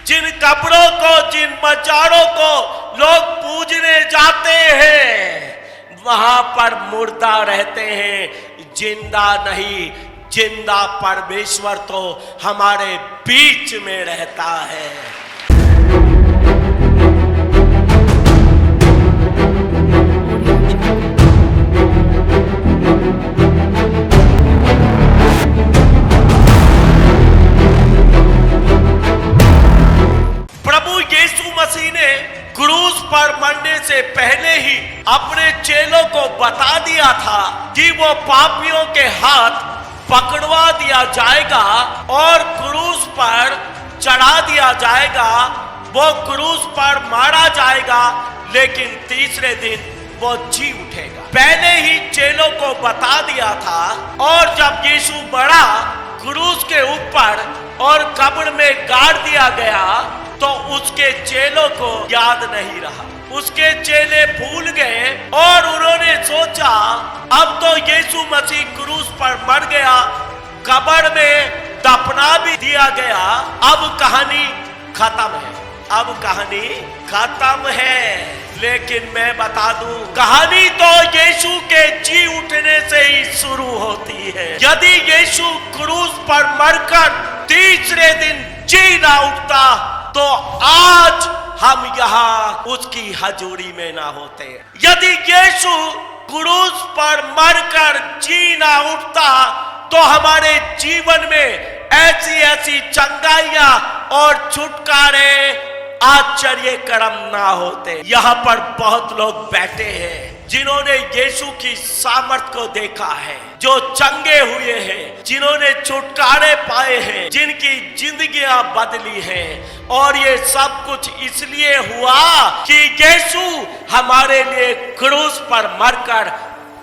जिन कब्रों को, जिन मजारों को लोग पूजने जाते हैं, वहां पर मुर्दा रहते हैं, जिंदा नहीं। जिंदा परमेश्वर तो हमारे बीच में रहता है। प्रभु यीशु मसीह ने क्रूस पर मरने से पहले ही अपने चेलों को बता दिया था कि वो पापियों के हाथ पकड़वा दिया जाएगा और क्रूस पर चढ़ा दिया जाएगा। वो क्रूस पर मारा जाएगा, लेकिन तीसरे दिन वो जी उठेगा। पहले ही चेलों को बता दिया था। और जब यीशु मरा क्रूस के ऊपर और कब्र में गाड़ दिया गया, तो उसके चेलों को याद नहीं रहा। उसके चेले भूल गए और उन्होंने सोचा अब तो यीशु मसीह क्रूस पर मर गया, कब्र में दफना भी दिया गया, अब कहानी खत्म है। अब कहानी खत्म है। लेकिन मैं बता दूं, कहानी तो यीशु के जी उठने से ही शुरू होती है। यदि यीशु क्रूस पर मरकर तीसरे दिन जी ना उठता, तो आज हम यहाँ उसकी हजूरी में ना होते। यदि यीशु क्रूस पर मरकर जी ना उठता, तो हमारे जीवन में ऐसी ऐसी चंगाइयां और छुटकारे, आश्चर्य कर्म ना होते। यहाँ पर बहुत लोग बैठे हैं जिन्होंने यीशु की सामर्थ को देखा है, जो चंगे हुए हैं, जिन्होंने छुटकारे पाए हैं, जिनकी जिंदगियां बदली हैं। और ये सब कुछ इसलिए हुआ कि यीशु हमारे लिए क्रूस पर मरकर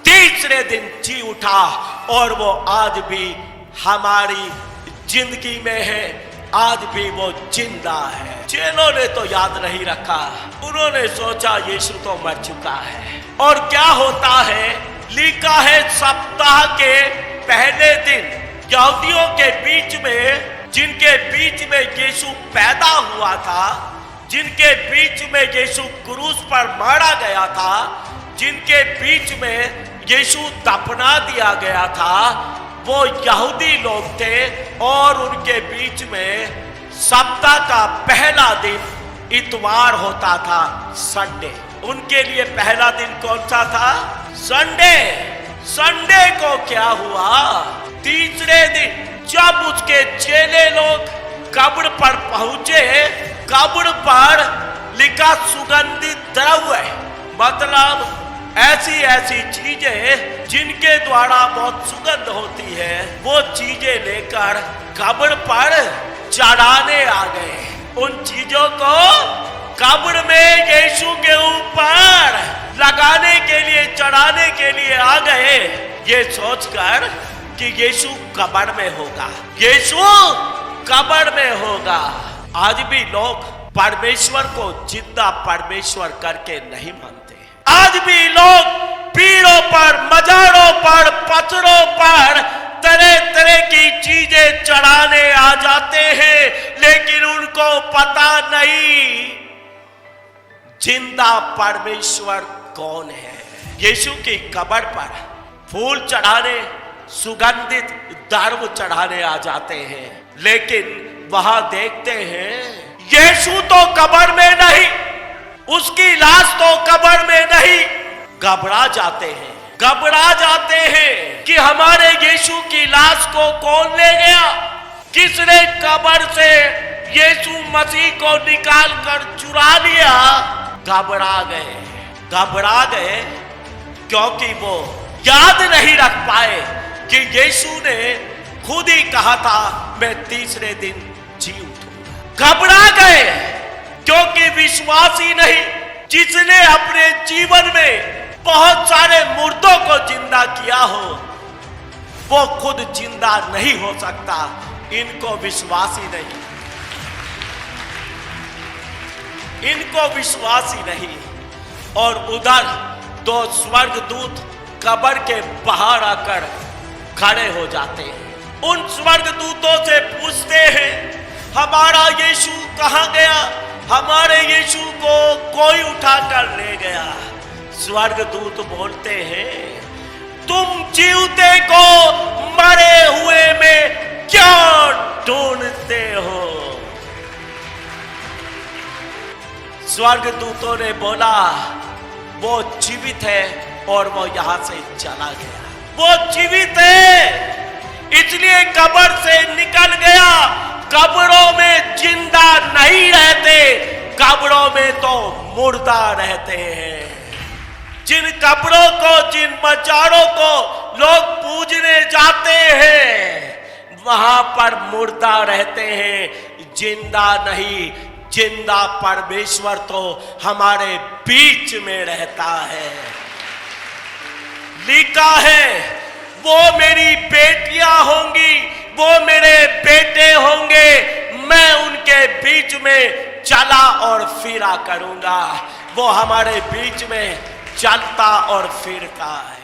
तीसरे दिन जी उठा, और वो आज भी हमारी जिंदगी में है, आज भी वो जिंदा है। चेलों ने तो याद नहीं रखा, उन्होंने सोचा यीशु तो मर चुका है। और क्या होता है, लिखा है सप्ताह के पहले दिन यहूदियों के बीच में, जिनके बीच में यीशु पैदा हुआ था, जिनके बीच में यीशु क्रूस पर मारा गया था, जिनके बीच में यीशु दफना दिया गया था, वो यहूदी लोग थे। और उनके बीच में सप्ताह का पहला दिन इतवार होता था, संडे। उनके लिए पहला दिन कौन सा था? संडे। संडे को क्या हुआ? तीसरे दिन जब उसके चेले लोग कब्र पर पहुंचे, कब्र पर लिखा सुगंधित द्रव्य, मतलब ऐसी ऐसी चीजें जिनके द्वारा बहुत सुगंध होती है, वो चीजें लेकर कब्र पर चढ़ाने आ गए। उन चीजों को कब्र में यीशु के ऊपर लगाने के लिए, चढ़ाने के लिए आ गए, ये सोचकर कि यीशु कब्र में होगा, यीशु कब्र में होगा। आज भी लोग परमेश्वर को जिंदा परमेश्वर करके नहीं मानते। आज भी लोग पीड़ों पर, मजारों पर, पत्थरों पर तरह तरह की चीजें चढ़ाने आ जाते हैं, लेकिन उनको पता नहीं जिंदा परमेश्वर कौन है। यीशु की कब्र पर फूल चढ़ाने, सुगंधित द्रव्य चढ़ाने आ जाते हैं, लेकिन वहां देखते हैं यीशु तो कब्र में नहीं, उसकी लाश तो कब्र में नहीं। घबरा जाते हैं, घबरा जाते हैं कि हमारे यीशु की लाश को कौन ले गया, किसने कब्र से यीशु मसीह को निकाल कर चुरा लिया। घबरा गए, घबरा गए, क्योंकि वो याद नहीं रख पाए कि यीशु ने खुद ही कहा था मैं तीसरे दिन जी उठूंगा। घबरा गए क्योंकि विश्वास ही नहीं, जिसने अपने जीवन में बहुत सारे मुर्दों को जिंदा किया हो, वो खुद जिंदा नहीं हो सकता। इनको विश्वास ही नहीं, इनको विश्वास ही नहीं। और उधर दो स्वर्गदूत कब्र के बाहर आकर खड़े हो जाते हैं। उन स्वर्गदूतों से पूछते हैं हमारा यीशु कहाँ गया? हमारे यीशु को कोई उठाकर ले गया। स्वर्गदूत बोलते हैं, तुम जीवते को मरे हुए में क्यों ढूंढते हो? स्वर्गदूतों ने बोला, वो जीवित है और वो यहां से चला गया। वो जीवित है इसलिए कब्र से निकल गया। कब्रों में जिंदा नहीं रहते, कब्रों में तो मुर्दा रहते हैं। जिन कब्रों को, जिन मजारों को लोग पूजने जाते हैं, वहां पर मुर्दा रहते हैं, जिंदा नहीं। जिंदा परमेश्वर तो हमारे बीच में रहता है। लिखा है, वो मेरी बेटियां होंगी, वो मेरे बेटे होंगे, मैं उनके बीच में चला और फिरा करूंगा। वो हमारे बीच में चलता और फिरता है।